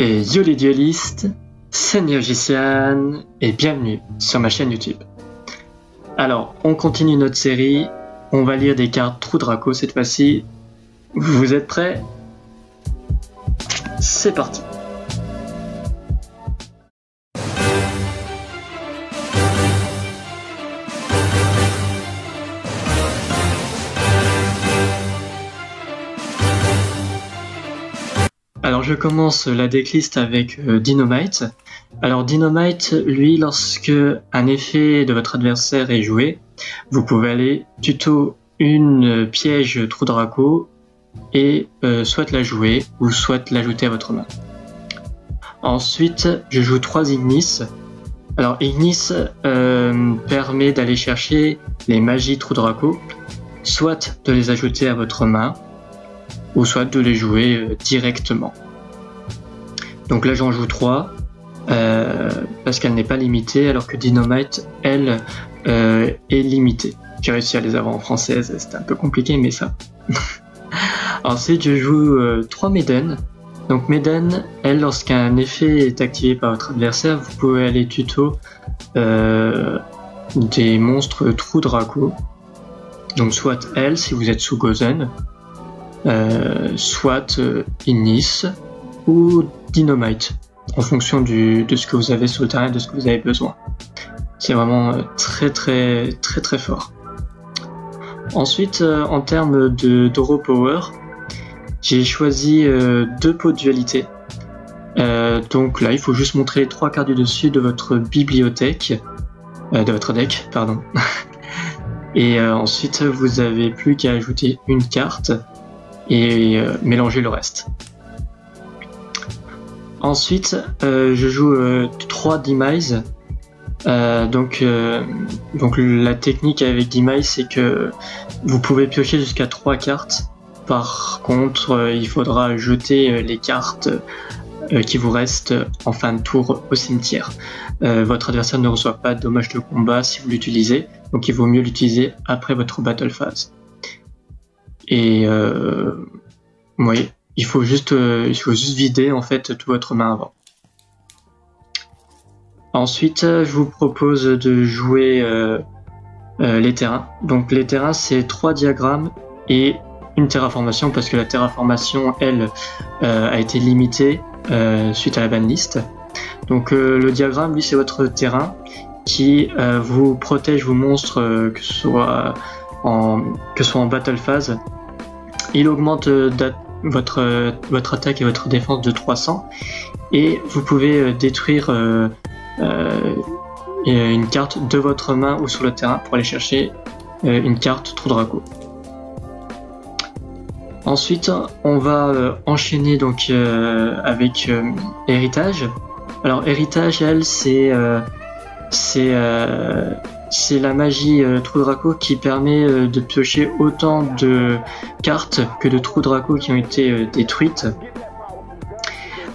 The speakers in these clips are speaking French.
Et yo les duellistes, c'est Neogician et bienvenue sur ma chaîne YouTube. Alors, on continue notre série, on va lire des cartes Trou Draco cette fois-ci. Vous êtes prêts? C'est parti. Alors je commence la decklist avec Dynamite. Alors Dynamite, lui, lorsque un effet de votre adversaire est joué, vous pouvez aller tuto une piège Trou Draco et soit la jouer ou soit l'ajouter à votre main. Ensuite, je joue 3 Ignis. Alors Ignis permet d'aller chercher les magies Trou Draco, soit de les ajouter à votre main, ou soit de les jouer directement. Donc là j'en joue 3 parce qu'elle n'est pas limitée, alors que Dynamite elle est limitée. J'ai réussi à les avoir en française, c'était un peu compliqué mais ça. Ensuite je joue 3 Maiden. Donc Maiden, elle, lorsqu'un effet est activé par votre adversaire, vous pouvez aller tuto des monstres Trou Draco. Donc soit elle si vous êtes sous Gozen, soit Ignis ou Dynamite en fonction de ce que vous avez sur le terrain et de ce que vous avez besoin. C'est vraiment très fort. Ensuite, en termes de raw power, j'ai choisi 2 pots de dualité. Donc là, il faut juste montrer les 3 cartes du dessus de votre bibliothèque, de votre deck, pardon. Et ensuite, vous avez plus qu'à ajouter une carte et mélanger le reste. Ensuite, je joue 3 Demise. Donc la technique avec Demise, c'est que vous pouvez piocher jusqu'à 3 cartes. Par contre, il faudra jeter les cartes qui vous restent en fin de tour au cimetière. Votre adversaire ne reçoit pas de dommages de combat si vous l'utilisez, donc il vaut mieux l'utiliser après votre battle phase. Et oui, il faut juste vider en fait toute votre main avant. Ensuite, je vous propose de jouer les terrains. Donc les terrains, c'est 3 diagrammes et une terraformation, parce que la terraformation, elle, a été limitée suite à la banlist. Donc le diagramme, lui, c'est votre terrain qui vous protège vos monstres, que ce soit en battle phase. Il augmente votre attaque et votre défense de 300, et vous pouvez détruire une carte de votre main ou sur le terrain pour aller chercher une carte Trou Draco. Ensuite, on va enchaîner donc avec Héritage. Alors Héritage, elle, c'est la magie Trou Draco qui permet de piocher autant de cartes que de Trou Draco qui ont été détruites.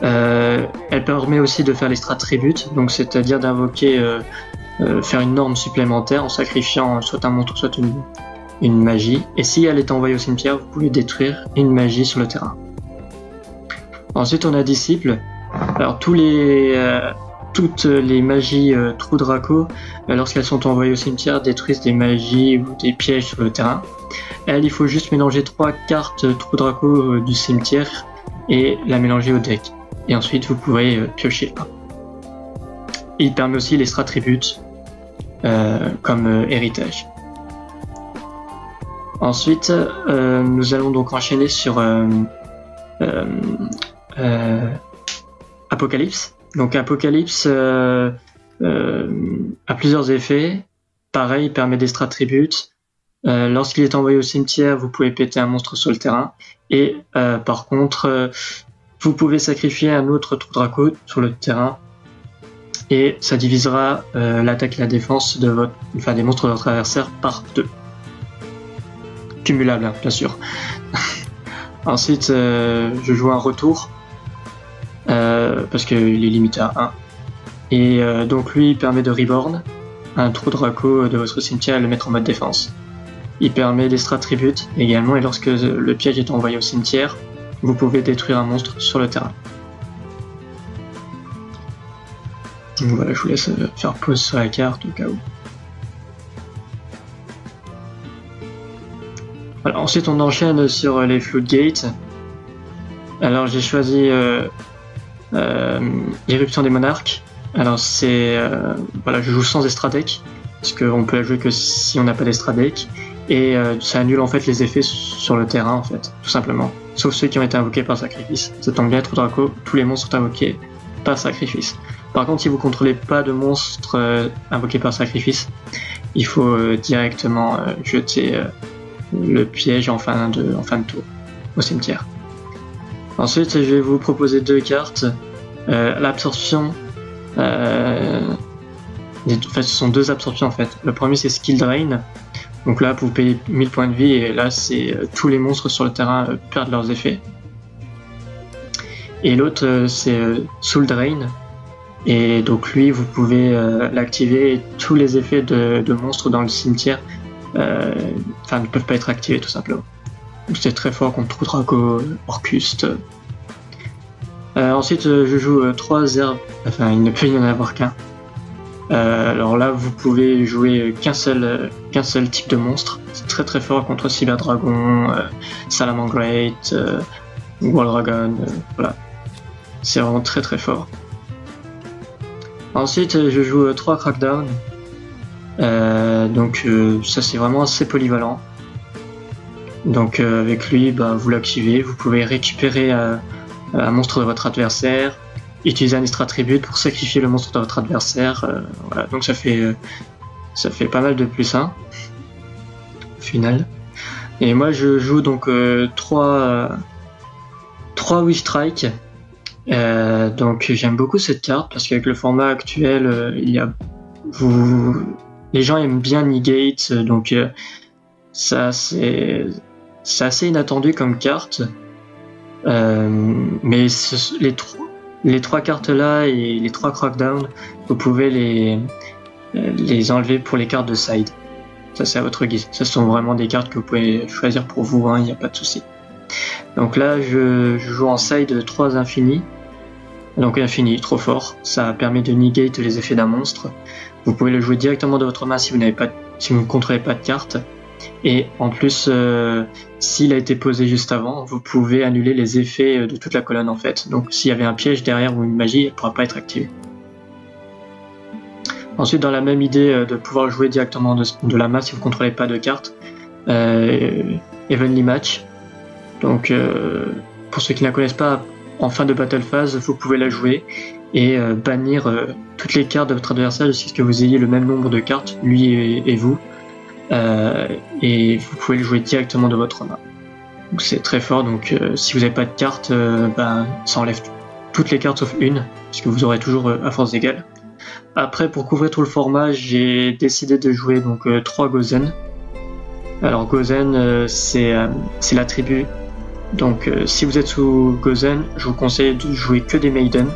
Elle permet aussi de faire les strat tributes, donc c'est-à-dire d'invoquer, faire une norme supplémentaire en sacrifiant soit un monstre, soit une magie. Et si elle est envoyée au cimetière, vous pouvez détruire une magie sur le terrain. Ensuite, on a Disciple. Alors toutes les magies Trou Draco, lorsqu'elles sont envoyées au cimetière, détruisent des magies ou des pièges sur le terrain. Elle, il faut juste mélanger 3 cartes Trou Draco du cimetière et la mélanger au deck. Et ensuite, vous pourrez piocher un. Il permet aussi les strat tributes comme Héritage. Ensuite, nous allons donc enchaîner sur Apocalypse. Donc Apocalypse a plusieurs effets. Pareil, il permet des strat tributes. Lorsqu'il est envoyé au cimetière, vous pouvez péter un monstre sur le terrain. Et par contre, vous pouvez sacrifier un autre Trou Draco sur le terrain. Et ça divisera l'attaque et la défense des monstres de votre adversaire par 2. Cumulable, hein, bien sûr. Ensuite, je joue un retour. Parce qu'il est limité à 1. Et donc lui, il permet de reborn un Trou Draco de votre cimetière et le mettre en mode défense. Il permet des strat tributes également, et lorsque le piège est envoyé au cimetière, vous pouvez détruire un monstre sur le terrain. Donc voilà, je vous laisse faire pause sur la carte au cas où. Voilà, ensuite on enchaîne sur les Floodgates. Alors j'ai choisi l'Irruption des Monarques. Alors c'est voilà, je joue sans extra deck parce qu'on peut la jouer que si on n'a pas d'extra deck, et ça annule en fait les effets sur le terrain en fait, tout simplement, sauf ceux qui ont été invoqués par sacrifice. Ça tombe bien, Trou Draco, tous les monstres sont invoqués par sacrifice. Par contre, si vous contrôlez pas de monstres invoqués par sacrifice, il faut directement jeter le piège en fin de tour au cimetière. Ensuite, je vais vous proposer deux cartes. L'absorption. En fait, ce sont deux absorptions en fait. Le premier c'est Skill Drain. Donc là, vous payez 1000 points de vie et là, c'est tous les monstres sur le terrain perdent leurs effets. Et l'autre, c'est Soul Drain. Et donc lui, vous pouvez l'activer et tous les effets de monstres dans le cimetière ne peuvent pas être activés tout simplement. Donc c'est très fort contre Trou Draco, Orcuste. Ensuite, je joue 3 herbes, enfin il ne peut y en avoir qu'un. Alors là, vous pouvez jouer qu'un seul type de monstre. C'est très très fort contre Cyber Dragon, Salamangreat, Wall Dragon, voilà. C'est vraiment très très fort. Ensuite, je joue 3 Crackdown. Donc ça c'est vraiment assez polyvalent. Donc avec lui, vous l'activez, vous pouvez récupérer un monstre de votre adversaire, utiliser un extra tribute pour sacrifier le monstre de votre adversaire. Voilà. Donc ça fait pas mal de +1 au final. Et moi je joue donc 3 Wish Strike. Donc j'aime beaucoup cette carte parce qu'avec le format actuel, les gens aiment bien negate, donc ça c'est assez inattendu comme carte. Mais les trois cartes là et les 3 Crackdown, vous pouvez les enlever pour les cartes de side. Ça c'est à votre guise. Ce sont vraiment des cartes que vous pouvez choisir pour vous, il n'y a pas de souci. Donc là je joue en side 3 infinis. Donc infini, trop fort. Ça permet de negate les effets d'un monstre. Vous pouvez le jouer directement de votre main si vous ne contrôlez pas de carte. Et en plus, s'il a été posé juste avant, vous pouvez annuler les effets de toute la colonne en fait. Donc s'il y avait un piège derrière ou une magie, elle ne pourra pas être activée. Ensuite, dans la même idée de pouvoir jouer directement de la main si vous ne contrôlez pas de carte, Evenly Match. Donc pour ceux qui ne la connaissent pas, en fin de battle phase, vous pouvez la jouer et bannir toutes les cartes de votre adversaire jusqu'à ce que vous ayez le même nombre de cartes, lui et vous. Et vous pouvez le jouer directement de votre main. Donc c'est très fort, donc si vous n'avez pas de carte, ça enlève toutes les cartes sauf une, puisque vous aurez toujours à force égale. Après, pour couvrir tout le format, j'ai décidé de jouer donc 3 Gozen. Alors Gozen, c'est l'attribut. Donc si vous êtes sous Gozen, je vous conseille de jouer que des Maiden,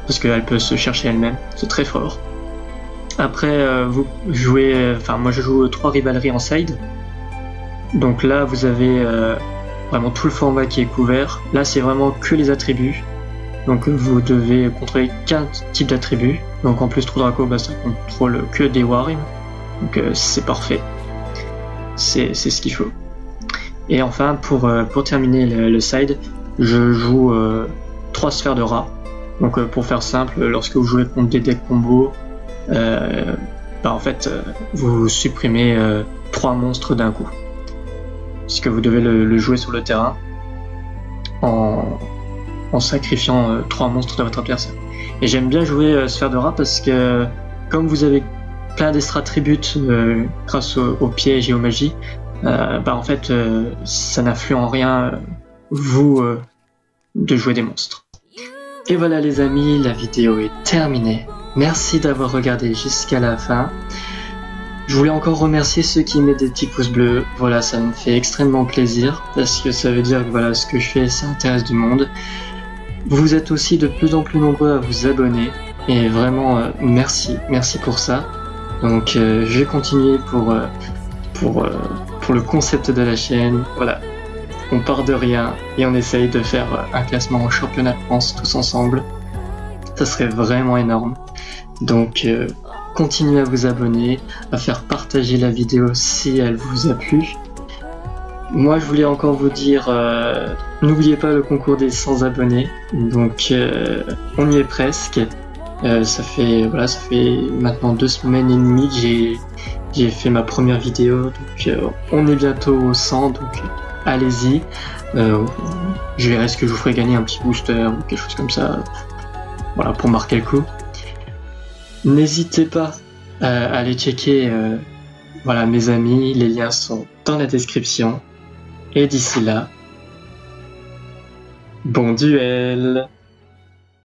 parce qu'elle peut se chercher elle-même, c'est très fort. Après vous jouez, moi je joue 3 Rivalry en side. Donc là vous avez vraiment tout le format qui est couvert. Là c'est vraiment que les attributs. Donc vous devez contrôler qu'un type d'attribut. Donc en plus Trou Draco, ça contrôle que des Warrim. Donc c'est parfait. C'est ce qu'il faut. Et enfin, pour terminer le side, je joue 3 sphères de rat. Donc pour faire simple, lorsque vous jouez contre des decks combo, en fait, vous supprimez 3 monstres d'un coup. Puisque vous devez le jouer sur le terrain en sacrifiant 3 monstres de votre adversaire. Et j'aime bien jouer sphère de rat parce que comme vous avez plein d'extra tributes grâce aux pièges et aux magies, en fait ça n'influe en rien vous de jouer des monstres. Et voilà les amis, la vidéo est terminée. Merci d'avoir regardé jusqu'à la fin. Je voulais encore remercier ceux qui mettent des petits pouces bleus. Voilà, ça me fait extrêmement plaisir parce que ça veut dire que voilà, ce que je fais ça intéresse du monde. Vous êtes aussi de plus en plus nombreux à vous abonner et vraiment merci pour ça. Donc je vais continuer pour le concept de la chaîne. Voilà, on part de rien et on essaye de faire un classement au championnat de France tous ensemble. ça serait vraiment énorme. Donc continuez à vous abonner, à faire partager la vidéo si elle vous a plu. Moi je voulais encore vous dire, n'oubliez pas le concours des 100 abonnés, donc on y est presque. Ça fait maintenant 2 semaines et demie que j'ai fait ma première vidéo, donc on est bientôt au 100, donc allez-y. Je verrai ce que je vous ferai gagner, un petit booster ou quelque chose comme ça, voilà, pour marquer le coup. N'hésitez pas à aller checker voilà, mes amis, les liens sont dans la description. Et d'ici là, bon duel!